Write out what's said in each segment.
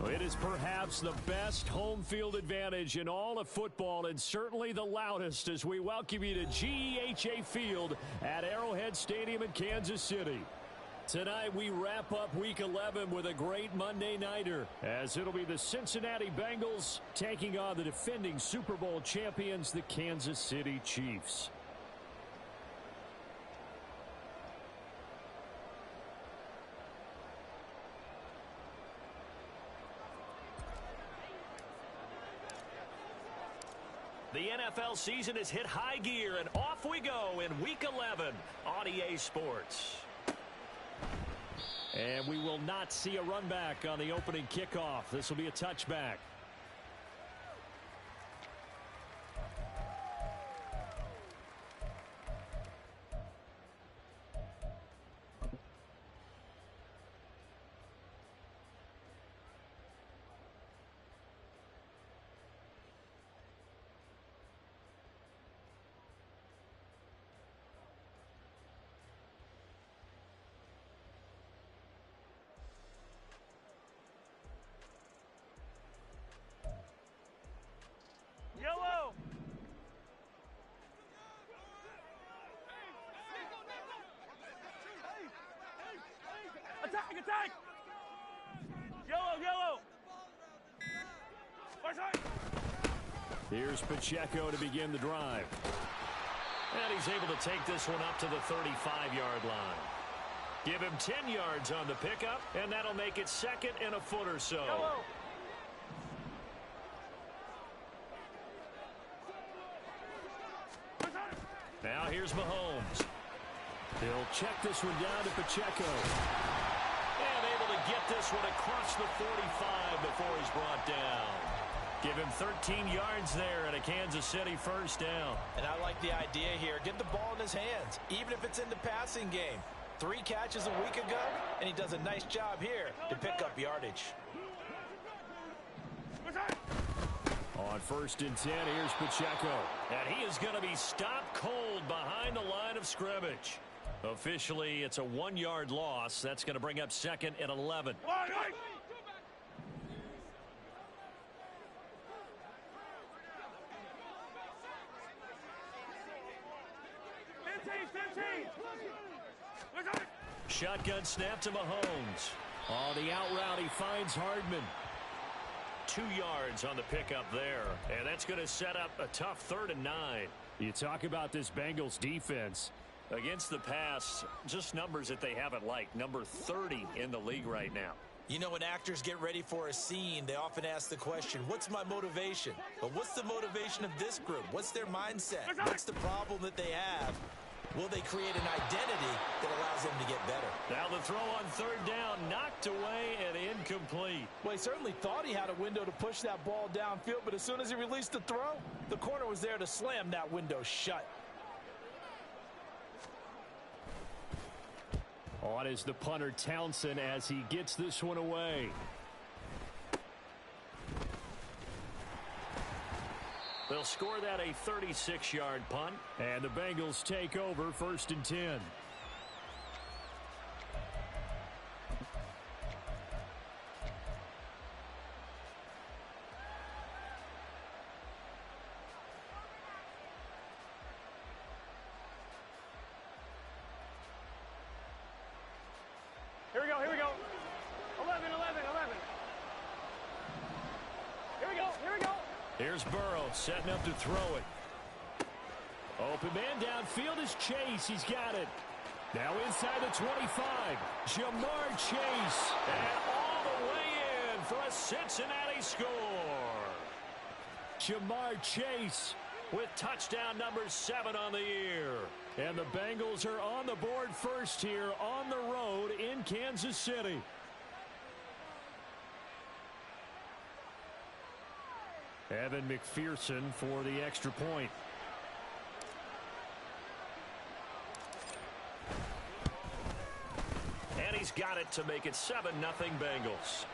It is perhaps the best home field advantage in all of football and certainly the loudest as we welcome you to GEHA Field at Arrowhead Stadium in Kansas City. Tonight we wrap up Week 11 with a great Monday nighter as it'll be the Cincinnati Bengals taking on the defending Super Bowl champions, the Kansas City Chiefs. The NFL season has hit high gear, and off we go in Week 11 on EA Sports. And we will not see a run back on the opening kickoff. This will be a touchback. Yellow! Attack, attack! Yellow! Here's Pacheco to begin the drive. And he's able to take this one up to the 35-yard line. Give him 10 yards on the pickup, and that'll make it second and a foot or so. Yellow. Now here's Mahomes. He'll check this one down to Pacheco. And able to get this one across the 45 before he's brought down. Give him 13 yards there and a Kansas City first down. And I like the idea here. Get the ball in his hands, even if it's in the passing game. 3 catches a week ago, and he does a nice job here to pick up yardage. On 1st and 10, here's Pacheco. And he is going to be stopped cold behind the line of scrimmage. Officially, it's a 1-yard loss. That's going to bring up 2nd and 11. Shotgun snap to Mahomes. On the out route, he finds Hardman. 2 yards on the pickup there. And that's going to set up a tough 3rd and 9. You talk about this Bengals defense. Against the pass, just numbers that they haven't liked. Number 30 in the league right now. You know, when actors get ready for a scene, they often ask the question, what's my motivation? But what's the motivation of this group? What's their mindset? What's the problem that they have? Will they create an identity that allows them to get better? Now the throw on 3rd down, knocked away and incomplete. Well, he certainly thought he had a window to push that ball downfield, but as soon as he released the throw, the corner was there to slam that window shut. On is the punter Townsend as he gets this one away. They'll score that a 36-yard punt. And the Bengals take over 1st and 10. Here we go. 11. Here we go. Here's Burrow setting up to throw it. Open man downfield is Chase. He's got it. Now inside the 25. Jamar Chase. And all the way in for a Cincinnati score. Jamar Chase with touchdown number 7 on the year. And the Bengals are on the board first here on the road in Kansas City. Evan McPherson for the extra point. And he's got it to make it 7-0 Bengals.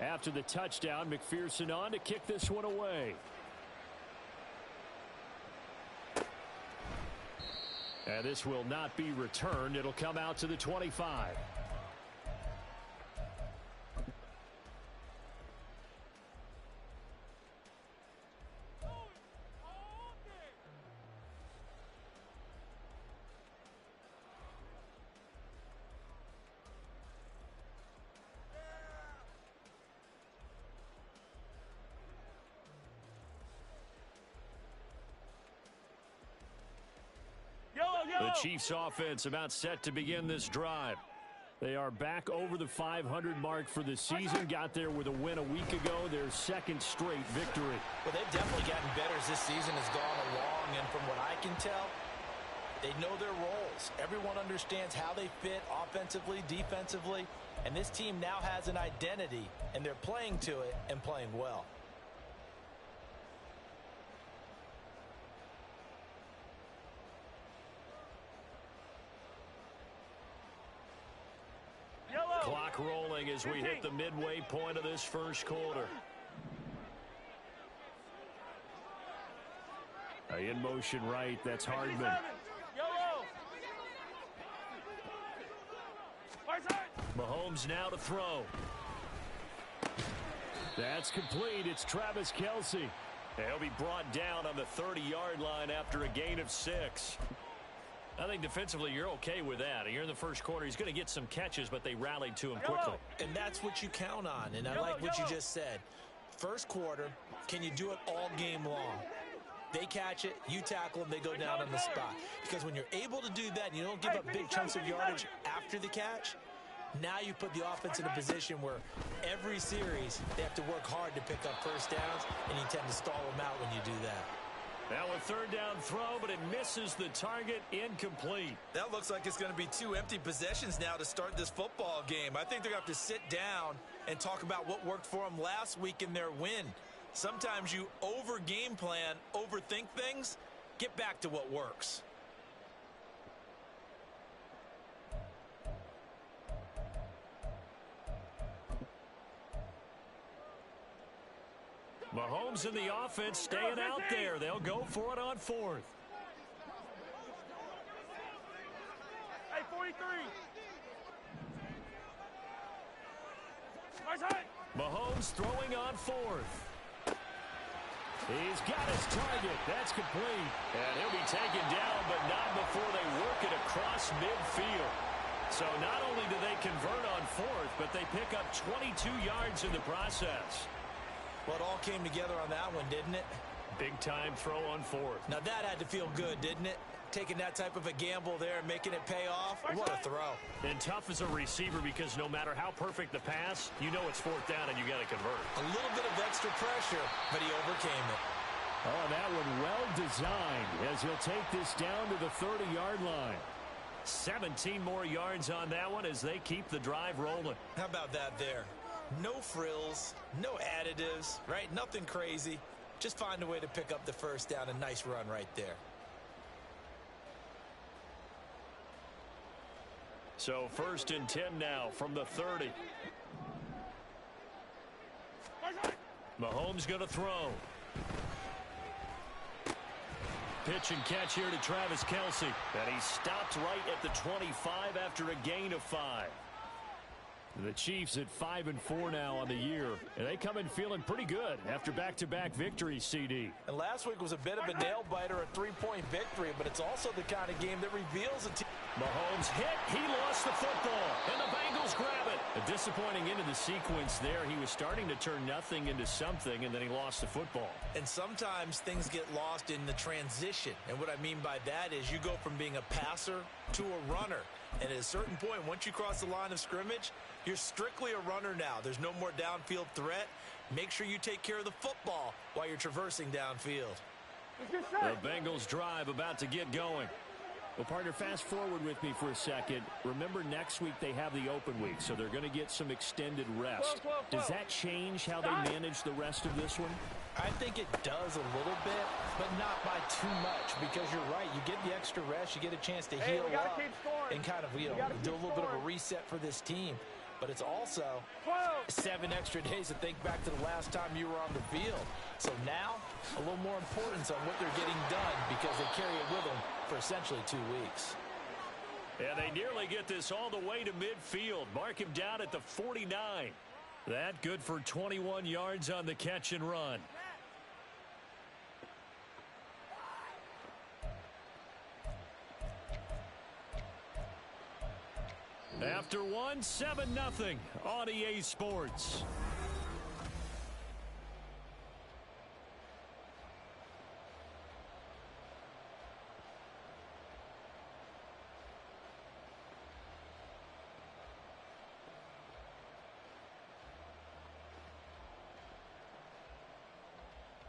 After the touchdown, McPherson on to kick this one away. And this will not be returned. It'll come out to the 25. The Chiefs offense about set to begin this drive. They are back over the 500 mark for the season. Got there with a win a week ago. Their second straight victory. Well, they've definitely gotten better as this season has gone along. And from what I can tell, they know their roles. Everyone understands how they fit offensively, defensively. And this team now has an identity, and they're playing to it and playing well. Clock rolling as we hit the midway point of this first quarter. In motion right, that's Hardman. Mahomes now to throw. That's complete. It's Travis Kelce. He'll be brought down on the 30-yard line after a gain of 6. I think defensively you're okay with that. You're in the first quarter. He's going to get some catches, but they rallied to him quickly. And that's what you count on. And I like what you just said. First quarter, can you do it all game long? They catch it, you tackle them, they go down on the spot. Because when you're able to do that and you don't give up big chunks of yardage after the catch, now you put the offense in a position where every series they have to work hard to pick up first downs, and you tend to stall them out when you do that. Now a third down throw, but it misses the target. Incomplete. That looks like it's going to be 2 empty possessions now to start this football game. I think they're going to have to sit down and talk about what worked for them last week in their win. Sometimes you over-game plan, overthink things. Get back to what works. Mahomes and the offense staying out there. They'll go for it on 4th. Hey, 43. Mahomes throwing on 4th. He's got his target. That's complete. And he'll be taken down, but not before they work it across midfield. So not only do they convert on 4th, but they pick up 22 yards in the process. Well, it all came together on that one, didn't it? Big-time throw on 4th. Now, that had to feel good, didn't it? Taking that type of a gamble there and making it pay off. What a throw. And tough as a receiver because no matter how perfect the pass, you know it's 4th down and you got to convert. A little bit of extra pressure, but he overcame it. Oh, that one well designed as he'll take this down to the 30-yard line. 17 more yards on that one as they keep the drive rolling. How about that there? No frills, no additives, right? Nothing crazy. Just find a way to pick up the first down. A nice run right there. So 1st and 10 now from the 30. Mahomes going to throw. Pitch and catch here to Travis Kelce. And he stopped right at the 25 after a gain of 5. The Chiefs at 5-4 now on the year, and they come in feeling pretty good after back-to-back victories, CD. And last week was a bit of a nail-biter, a 3-point victory, but it's also the kind of game that reveals a team. Mahomes hit, he lost the football, and the Bengals grab it. A disappointing end of the sequence there. He was starting to turn nothing into something, and then he lost the football. And sometimes things get lost in the transition, and what I mean by that is you go from being a passer to a runner. And at a certain point, once you cross the line of scrimmage, you're strictly a runner now. There's no more downfield threat. Make sure you take care of the football while you're traversing downfield. The Bengals drive about to get going. Well, partner, fast forward with me for a second. Remember, next week they have the open week, so they're going to get some extended rest. Does that change how they manage the rest of this one? I think it does a little bit, but not by too much, because you're right. You get the extra rest, you get a chance to heal up and kind of, do a little bit of a reset for this team. but it's also 12. 7 extra days to think back to the last time you were on the field. So now, a little more importance on what they're getting done because they carry it with them for essentially 2 weeks. And they nearly get this all the way to midfield. Mark him down at the 49. That good for 21 yards on the catch and run. After one, 7-0 on EA Sports.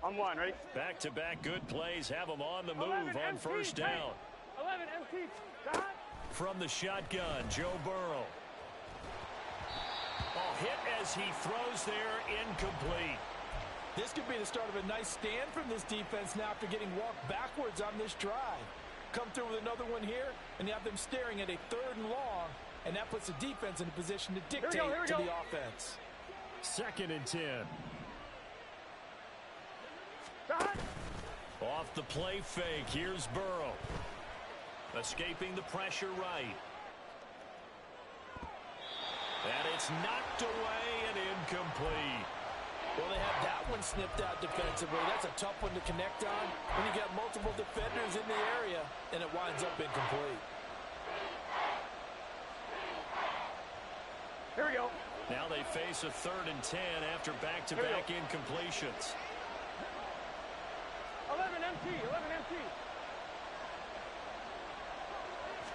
On one, ready? Back-to-back good plays have them on the move 11 on MT, first down. 11 MT. Dot. From the shotgun, Joe Burrow. Oh, hit as he throws there, incomplete. This could be the start of a nice stand from this defense now after getting walked backwards on this drive. Come through with another one here, and you have them staring at a 3rd and long, and that puts the defense in a position to dictate to the offense. 2nd and 10. Dot. Off the play fake, here's Burrow. Escaping the pressure right. And it's knocked away and incomplete. Well, they had that one snipped out defensively. That's a tough one to connect on when you got multiple defenders in the area, and it winds up incomplete. Here we go. Now they face a 3rd and 10 after back-to-back incompletions. 11 MT. 11 MT.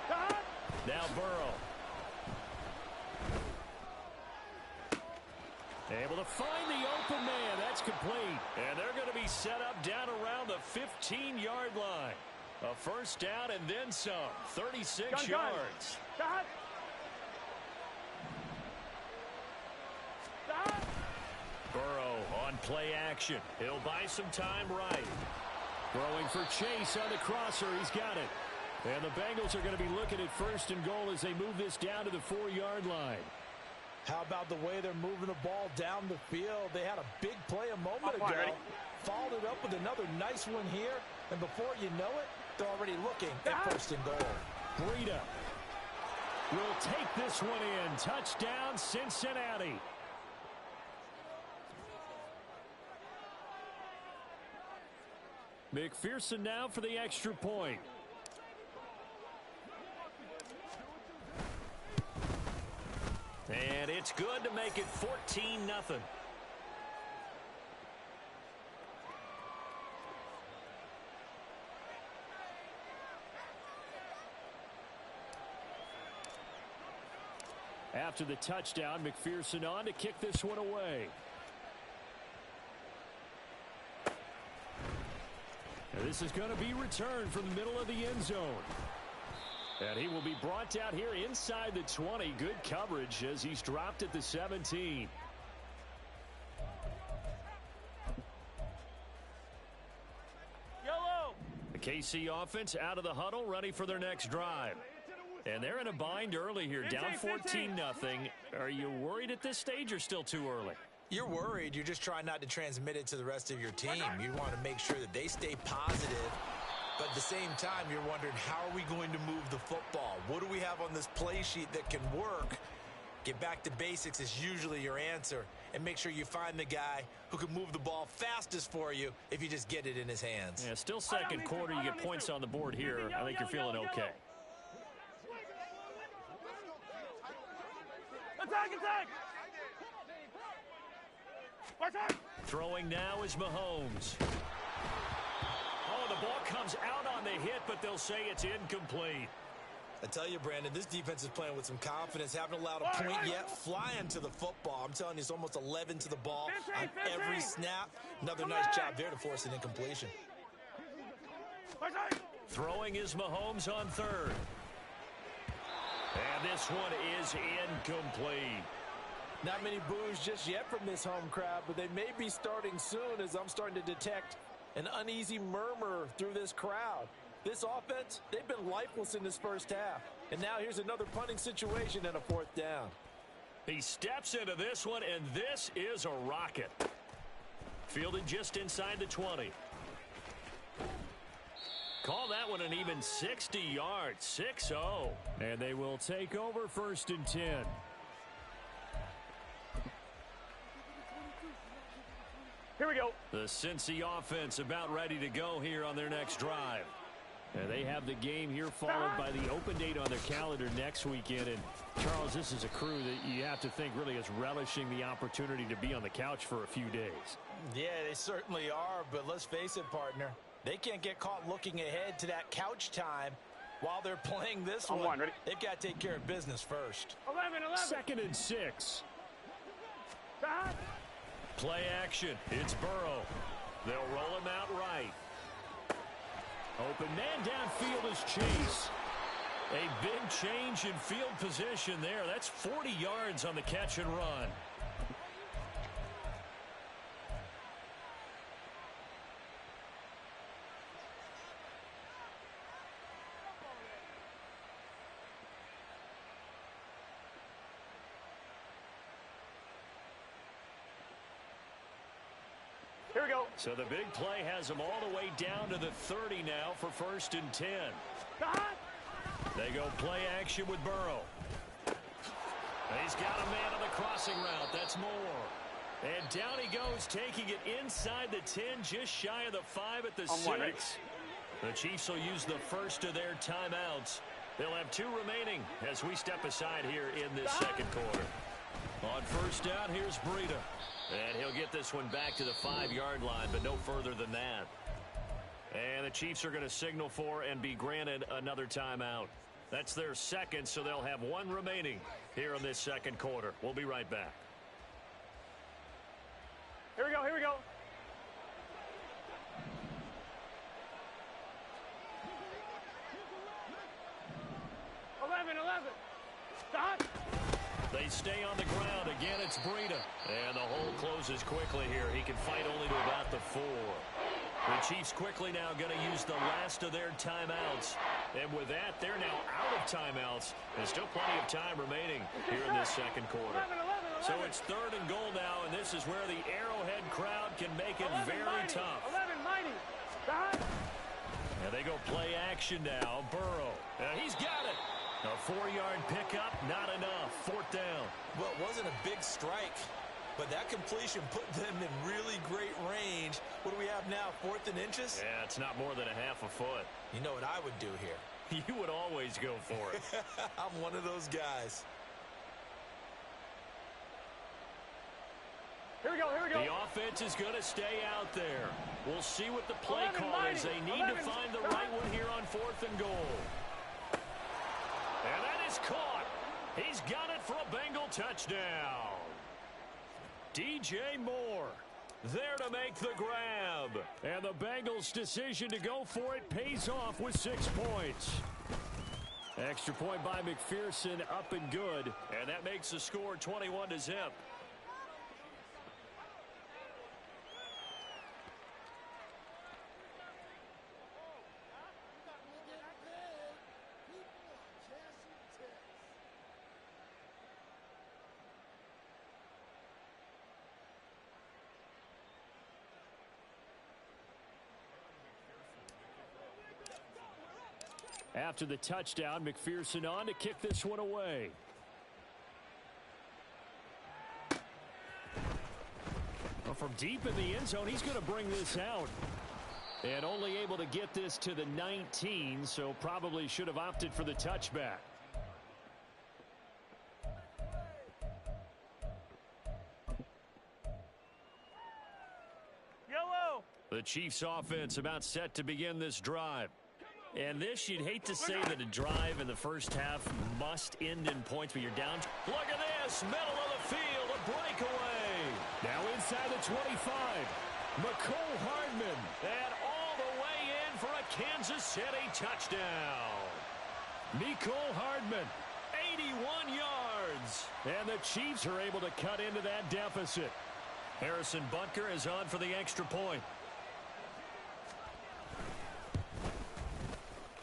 Dot. Now Burrow. Able to find the open man. That's complete. And they're going to be set up down around the 15-yard line. A first down and then some. 36 yards. Dot. Dot. Burrow on play action. He'll buy some time right. Throwing for Chase on the crosser. He's got it. And the Bengals are going to be looking at 1st and goal as they move this down to the 4-yard line. How about the way they're moving the ball down the field? They had a big play a moment ago. Ready? Followed it up with another nice one here. And before you know it, they're already looking at 1st and goal. Breida will take this one in. Touchdown, Cincinnati. McPherson now for the extra point. And it's good to make it 14-0. After the touchdown, McPherson on to kick this one away. And this is going to be returned from the middle of the end zone. And he will be brought down here inside the 20. Good coverage as he's dropped at the 17. Yellow. The KC offense out of the huddle, ready for their next drive. And they're in a bind early here, down 14-0. Are you worried at this stage or still too early? You're worried. You're just trying not to transmit it to the rest of your team. You want to make sure that they stay positive. But at the same time, you're wondering, how are we going to move the football? What do we have on this play sheet that can work? Get back to basics is usually your answer. And make sure you find the guy who can move the ball fastest for you if you just get it in his hands. Yeah, still second quarter. You get points on the board here. I think you're feeling okay. Attack, attack! Watch out! Throwing now is Mahomes. Oh, the ball comes out on the hit, but they'll say it's incomplete. I tell you, Brandon, this defense is playing with some confidence. Haven't allowed a point yet. Flying to the football. I'm telling you, it's almost 11 to the ball on every snap. Another nice job there to force an incompletion. Watch out! Throwing is Mahomes on third. And this one is incomplete. Not many boos just yet from this home crowd, but they may be starting soon as I'm starting to detect an uneasy murmur through this crowd. This offense, they've been lifeless in this first half. And now here's another punting situation and a fourth down. He steps into this one, and this is a rocket. Fielded just inside the 20. Call that one an even 60 yards, 6-0. And they will take over 1st and 10. Here we go. The Cincy offense about ready to go here on their next drive. And they have the game here followed by the open date on their calendar next weekend. And, Charles, this is a crew that you have to think really is relishing the opportunity to be on the couch for a few days. Yeah, they certainly are, but let's face it, partner. They can't get caught looking ahead to that couch time while they're playing this On one, ready? They've got to take care of business first. 11. 2nd and 6. Stop. Play action. It's Burrow. They'll roll him out right. Open man downfield is Chase. A big change in field position there. That's 40 yards on the catch and run. Here we go. So the big play has them all the way down to the 30 now for 1st and 10. Stop. They go play action with Burrow. He's got a man on the crossing route. That's Moore. And down he goes, taking it inside the 10, just shy of the 5 at the 6. On one, ready? The Chiefs will use the first of their timeouts. They'll have 2 remaining as we step aside here in this second quarter. On 1st down, here's Breida. And he'll get this one back to the 5-yard line, but no further than that. And the Chiefs are going to signal for and be granted another timeout. That's their second, so they'll have 1 remaining here in this second quarter. We'll be right back. Here we go. Here we go. Stop. They stay on the ground. Again, it's Breida. And the hole closes quickly here. He can fight only to about the 4. The Chiefs quickly now going to use the last of their timeouts. And with that, they're now out of timeouts. There's still plenty of time remaining here in this second quarter. 11. So it's 3rd and goal now, and this is where the Arrowhead crowd can make it 11, very mighty. tough. 11, mighty. Stop. And they go play action now. Burrow. He's got it. A 4-yard pickup, not enough. 4th down. Well, it wasn't a big strike, but that completion put them in really great range. What do we have now, 4th and inches? Yeah, it's not more than a half a foot. You know what I would do here? You would always go for it. I'm one of those guys. Here we go. Here we go. The offense is going to stay out there. We'll see what the play 11, call mighty. is. They need 11, to find the stop. right one here on 4th and goal. And that is caught. He's got it for a Bengal touchdown. DJ Moore there to make the grab. And the Bengals' decision to go for it pays off with 6 points. Extra point by McPherson, up and good. And that makes the score 21-0. After the touchdown, McPherson on to kick this one away. Well, from deep in the end zone, he's going to bring this out. And only able to get this to the 19, so probably should have opted for the touchback. Yellow. The Chiefs offense about set to begin this drive. And this, you'd hate to say that a drive in the first half must end in points, but you're down. Look at this, middle of the field, a breakaway. Now inside the 25, Mecole Hardman. And all the way in for a Kansas City touchdown. Mecole Hardman. 81 yards. And the Chiefs are able to cut into that deficit. Harrison Butker is on for the extra point.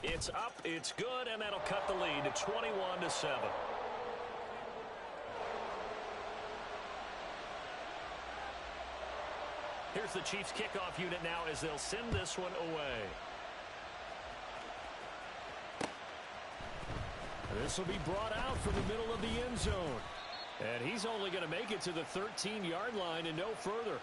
It's up, it's good, and that'll cut the lead to 21-7. Here's the Chiefs kickoff unit now as they'll send this one away. This will be brought out from the middle of the end zone. And he's only going to make it to the 13-yard line and no further.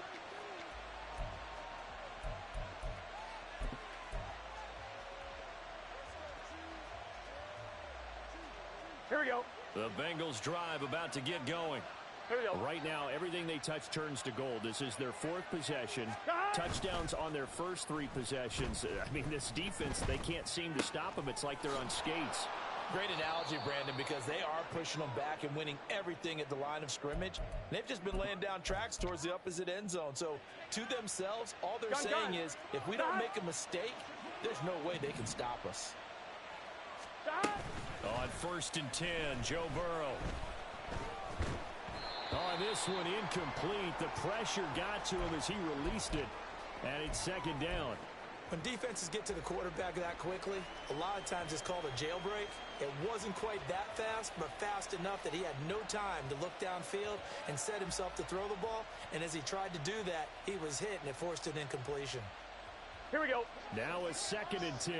Here we go. The Bengals drive about to get going. Here we go. Right now, everything they touch turns to gold. This is their fourth possession. Touchdowns on their first three possessions. I mean, this defense, they can't seem to stop them. It's like they're on skates. Great analogy, Brandon, because they are pushing them back and winning everything at the line of scrimmage. They've just been laying down tracks towards the opposite end zone. So, to themselves, all they're saying is, if we don't make a mistake, there's no way they can stop us. On 1st and 10, Joe Burrow. On this one, incomplete. The pressure got to him as he released it. And it's second down. When defenses get to the quarterback that quickly, a lot of times it's called a jailbreak. It wasn't quite that fast, but fast enough that he had no time to look downfield and set himself to throw the ball. And as he tried to do that, he was hit, and it forced an incompletion. Here we go. Now a 2nd and 10.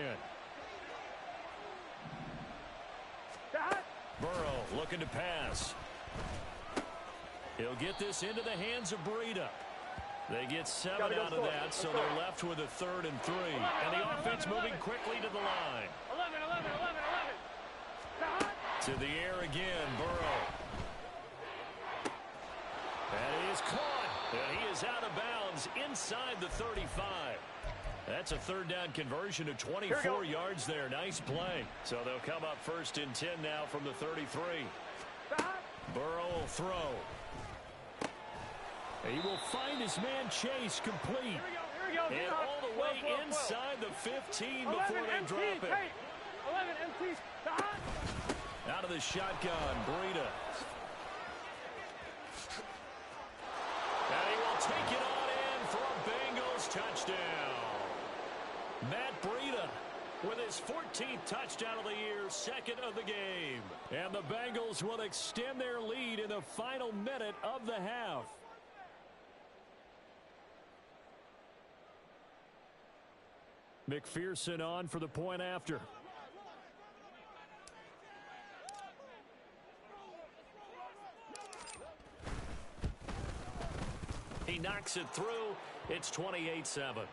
Burrow looking to pass. He'll get this into the hands of Breida. They get 7 out of that, so they're left with a 3rd and 3. And the offense moving quickly to the line. 11, 11, 11, 11. To the air again, Burrow. And he is caught. And he is out of bounds inside the 35. That's a 3rd down conversion of 24 yards there. Nice play. So they'll come up 1st and 10 now from the 33. Burrow will throw. He will find his man Chase complete. Here we go. And all the way inside the 15 before they drop it. 11 MT. Out of the shotgun, Breida. And he will take it on in for a Bengals touchdown. Matt Breida with his 14th touchdown of the year, 2nd of the game. And the Bengals will extend their lead in the final minute of the half. McPherson on for the point after. He knocks it through. It's 28-7.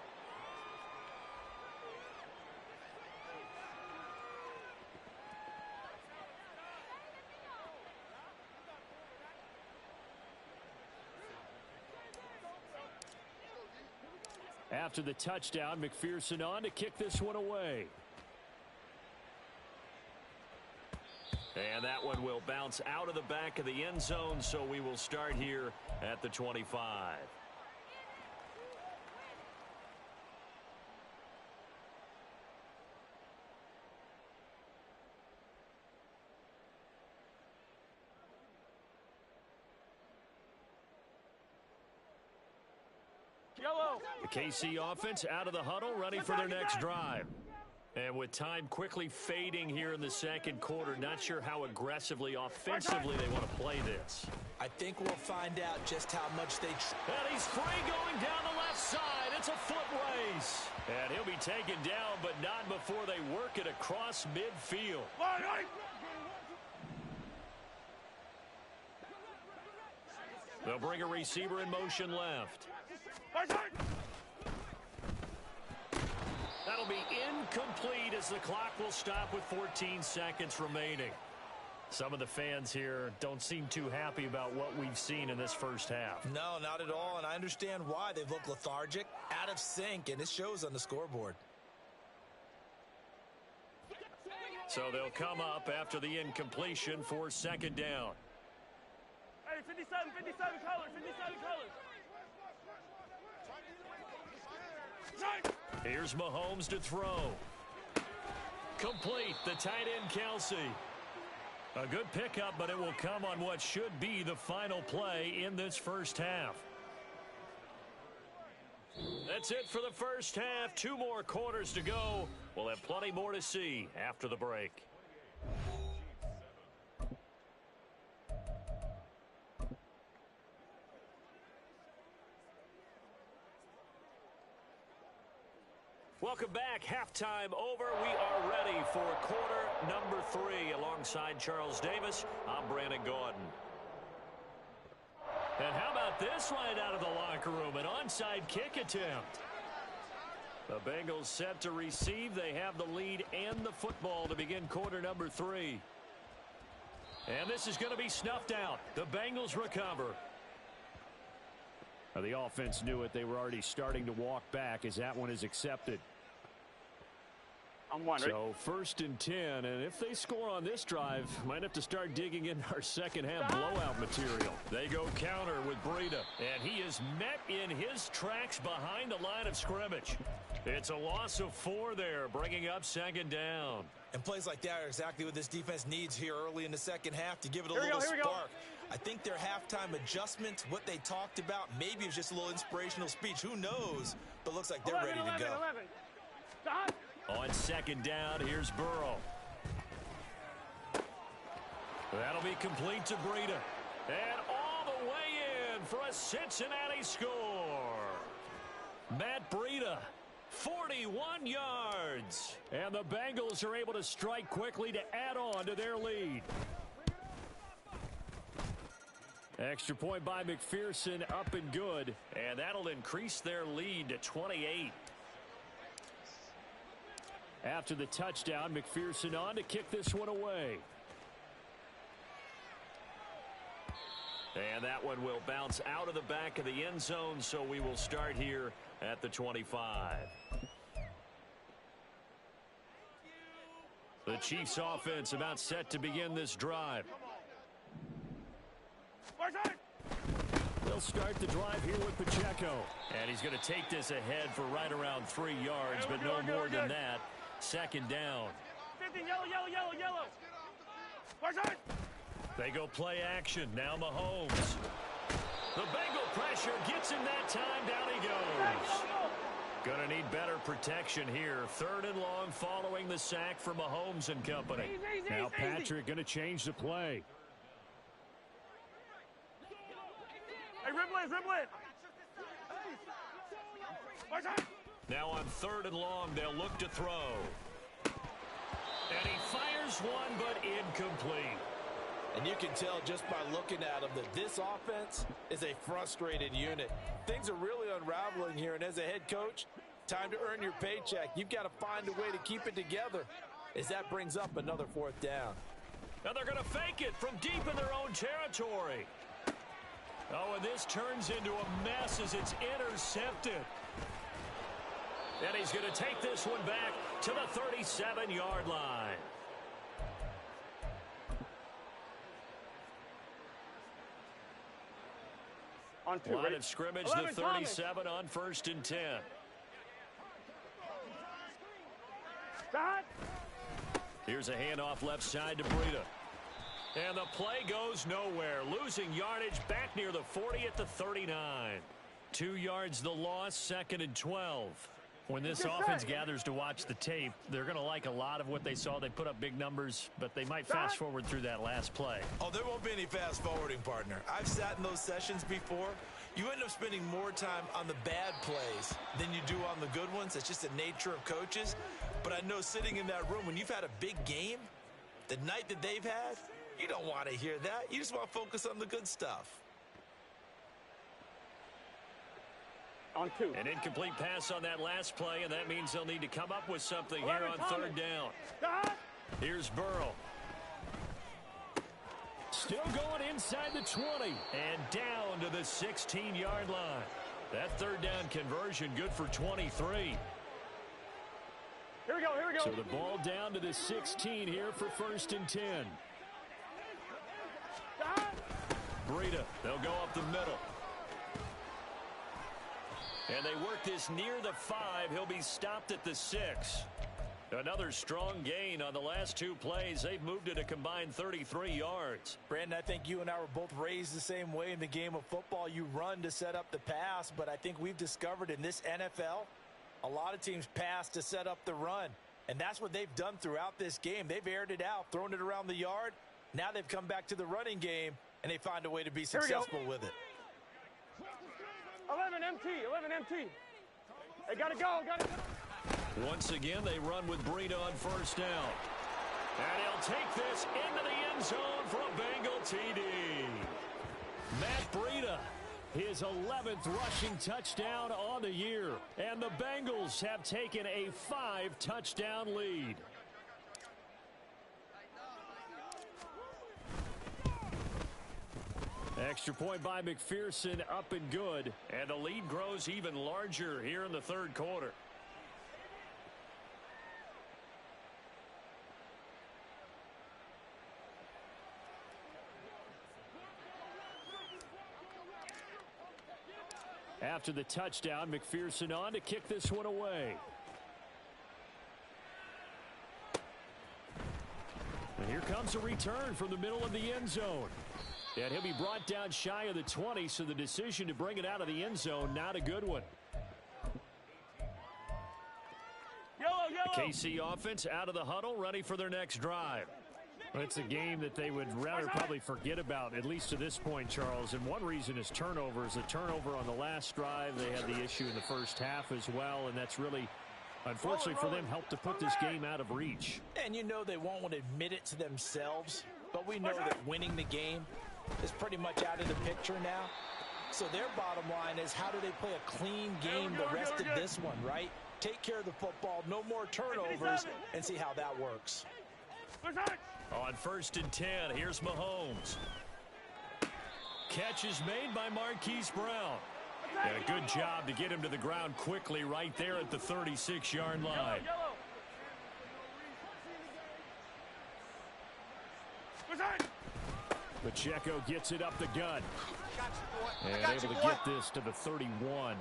After the touchdown, McPherson on to kick this one away. And that one will bounce out of the back of the end zone, so we will start here at the 25. Yellow. The KC offense out of the huddle, ready for their next drive. And with time quickly fading here in the second quarter, not sure how aggressively, offensively they want to play this. I think we'll find out just how much they... And he's free going down the left side. It's a foot race. And he'll be taken down, but not before they work it across midfield. They'll bring a receiver in motion left. That'll be incomplete as the clock will stop with 14 seconds remaining. Some of the fans here don't seem too happy about what we've seen in this first half. No, not at all, and I understand why. They've looked lethargic, out of sync, and it shows on the scoreboard. So they'll come up after the incompletion for 2nd down. Hey, 57 colors, 57 colors. Here's Mahomes to throw. Complete, the tight end Kelsey. A good pickup, but it will come on what should be the final play in this first half. That's it for the first half. 2 more quarters to go. We'll have plenty more to see after the break. Welcome back. Halftime over. We are ready for quarter number 3. Alongside Charles Davis, I'm Brandon Gaudin. And how about this right out of the locker room? An onside kick attempt. The Bengals set to receive. They have the lead and the football to begin quarter number 3. And this is going to be snuffed out. The Bengals recover. Now, the offense knew it. They were already starting to walk back as that one is accepted. I'm one, right? So 1st and 10, and if they score on this drive, might have to start digging in our second half blowout material. They go counter with Breida, and he is met in his tracks behind the line of scrimmage. It's a loss of 4 there, bringing up 2nd down. And plays like that are exactly what this defense needs here early in the second half to give it a little spark. I think their halftime adjustments, what they talked about, maybe it was just a little inspirational speech. Who knows? But looks like they're ready to go. 11. Stop. On 2nd down, here's Burrow. That'll be complete to Breida. And all the way in for a Cincinnati score. Matt Breida, 41 yards. And the Bengals are able to strike quickly to add on to their lead. Extra point by McPherson, up and good. And that'll increase their lead to 28. After the touchdown, McPherson on to kick this one away. And that one will bounce out of the back of the end zone, so we will start here at the 25. The Chiefs offense about set to begin this drive. They'll start the drive here with Pacheco. And he's going to take this ahead for right around 3 yards, but no more than that. 2nd down. 15, yellow. They go play action. Now Mahomes. The Bengal pressure gets him that time. Down he goes. Going to need better protection here. 3rd and long following the sack for Mahomes and company. Now Patrick going to change the play. Hey, ribble it. Now on 3rd and long, they'll look to throw. And he fires one, but incomplete. And you can tell just by looking at him that this offense is a frustrated unit. Things are really unraveling here, and as a head coach, time to earn your paycheck. You've got to find a way to keep it together as that brings up another 4th down. Now they're going to fake it from deep in their own territory. Oh, and this turns into a mess as it's intercepted. And he's going to take this one back to the 37-yard line. On 2, Line of scrimmage, 11, the 37 on 1st and 10. Stop. Here's a handoff left side to Breida. And the play goes nowhere. Losing yardage back near the 40 at the 39. 2 yards the loss, 2nd and 12. When this offense gathers to watch the tape, they're going to like a lot of what they saw. They put up big numbers, but they might fast forward through that last play. Oh, there won't be any fast forwarding, partner. I've sat in those sessions before. You end up spending more time on the bad plays than you do on the good ones. That's just the nature of coaches. But I know sitting in that room, when you've had a big game, the night that they've had, you don't want to hear that. You just want to focus on the good stuff. On 2. An incomplete pass on that last play, and that means they'll need to come up with something here on 3rd down. Stop. Here's Burrow. Still going inside the 20. And down to the 16-yard line. That 3rd down conversion good for 23. Here we go. So the ball down to the 16 here for 1st and 10. Stop. Breida, they'll go up the middle. And they work this near the 5. He'll be stopped at the 6. Another strong gain on the last 2 plays. They've moved it a combined 33 yards. Brandon, I think you and I were both raised the same way in the game of football. You run to set up the pass, but I think we've discovered in this NFL, a lot of teams pass to set up the run. And that's what they've done throughout this game. They've aired it out, thrown it around the yard. Now they've come back to the running game, and they find a way to be successful with it. 11 MT. They got to go. Once again, they run with Breida on first down. And he'll take this into the end zone for a Bengal TD. Matt Breida, his 11th rushing touchdown on the year. And the Bengals have taken a 5-touchdown lead. Extra point by McPherson, up and good. And the lead grows even larger here in the third quarter. After the touchdown, McPherson on to kick this one away. And here comes a return from the middle of the end zone. And he'll be brought down shy of the 20, so the decision to bring it out of the end zone, not a good one. The KC offense out of the huddle, ready for their next drive. Well, it's a game that they would rather probably forget about, at least to this point, Charles. And one reason is turnovers. A turnover on the last drive. They had the issue in the first half as well, and that's really, unfortunately for them, helped to put this game out of reach. And you know they won't want to admit it to themselves, but we know that winning the game is pretty much out of the picture now. So their bottom line is, how do they play a clean game the rest of this one, right? Take care of the football, no more turnovers, and see how that works. On 1st and 10, here's Mahomes. Catch is made by Marquise Brown. And a good job to get him to the ground quickly right there at the 36-yard line. Pacheco gets it up the gut. And able to get this to the 31.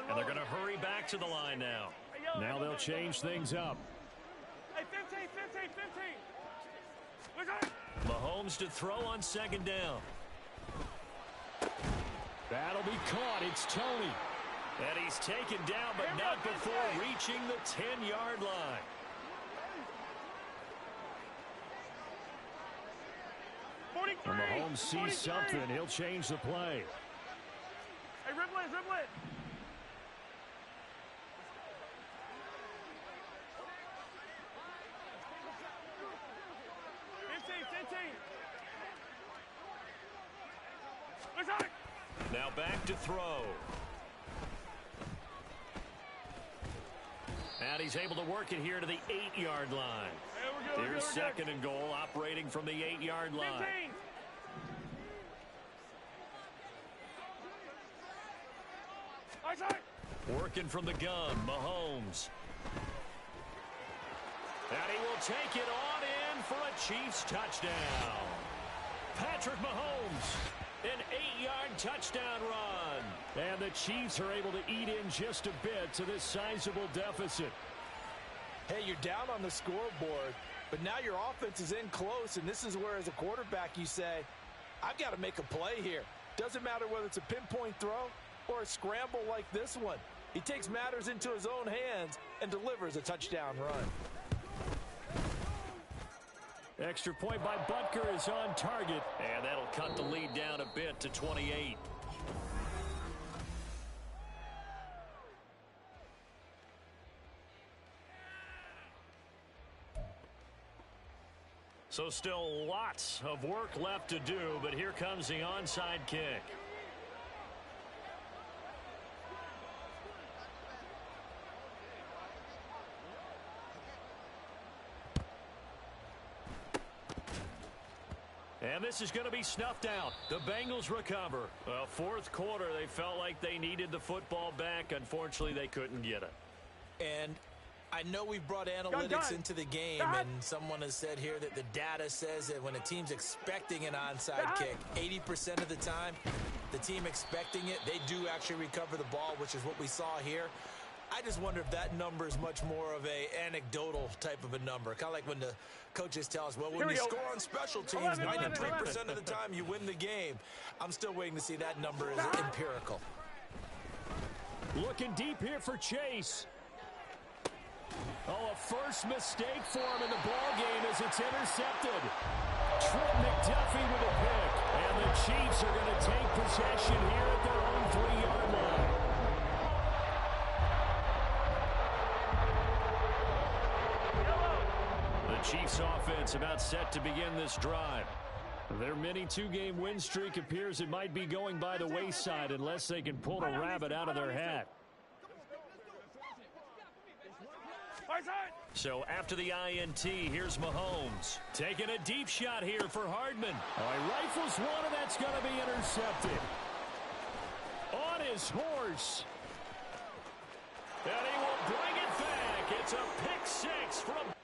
And they're going to hurry back to the line now. Now they'll change things up. Hey, 15. Mahomes to throw on 2nd down. That'll be caught. It's Tony. And he's taken down, but not before reaching the 10-yard line. When Mahomes sees something, he'll change the play. Hey, dribble it. 15. Now back to throw. And he's able to work it here to the 8-yard line. Here's 2nd and goal, operating from the 8-yard line. 15. Working from the gun, Mahomes. And he will take it on in for a Chiefs touchdown. Patrick Mahomes, an 8-yard touchdown run. And the Chiefs are able to eat in just a bit to this sizable deficit. Hey, you're down on the scoreboard, but now your offense is in close, and this is where, as a quarterback, you say, I've got to make a play here. Doesn't matter whether it's a pinpoint throw or a scramble like this one. He takes matters into his own hands and delivers a touchdown run. Extra point by Butker is on target. And that'll cut the lead down a bit to 28. So still lots of work left to do, but here comes the onside kick. And this is going to be snuffed out. The Bengals recover. Well, 4th quarter, they felt like they needed the football back. Unfortunately, they couldn't get it. And I know we brought analytics into the game, and someone has said here that the data says that when a team's expecting an onside kick, 80% of the time, the team expecting it, they do actually recover the ball, which is what we saw here. I just wonder if that number is much more of a anecdotal type of a number. Kind of like when the coaches tell us, well, when you score on special teams, 93% of the time you win the game. I'm still waiting to see that number is empirical. Looking deep here for Chase. Oh, a first mistake for him in the ball game as it's intercepted. Trent McDuffie with a pick. And the Chiefs are going to take possession here at their own 3-yard line. Chiefs offense about set to begin this drive. Their mini two-game win streak appears it might be going by the wayside unless they can pull a rabbit out of their hat. So after the INT, here's Mahomes. Taking a deep shot here for Hardman. Oh, he rifles one, and that's going to be intercepted. On his horse. And he will bring it back. It's a pick six from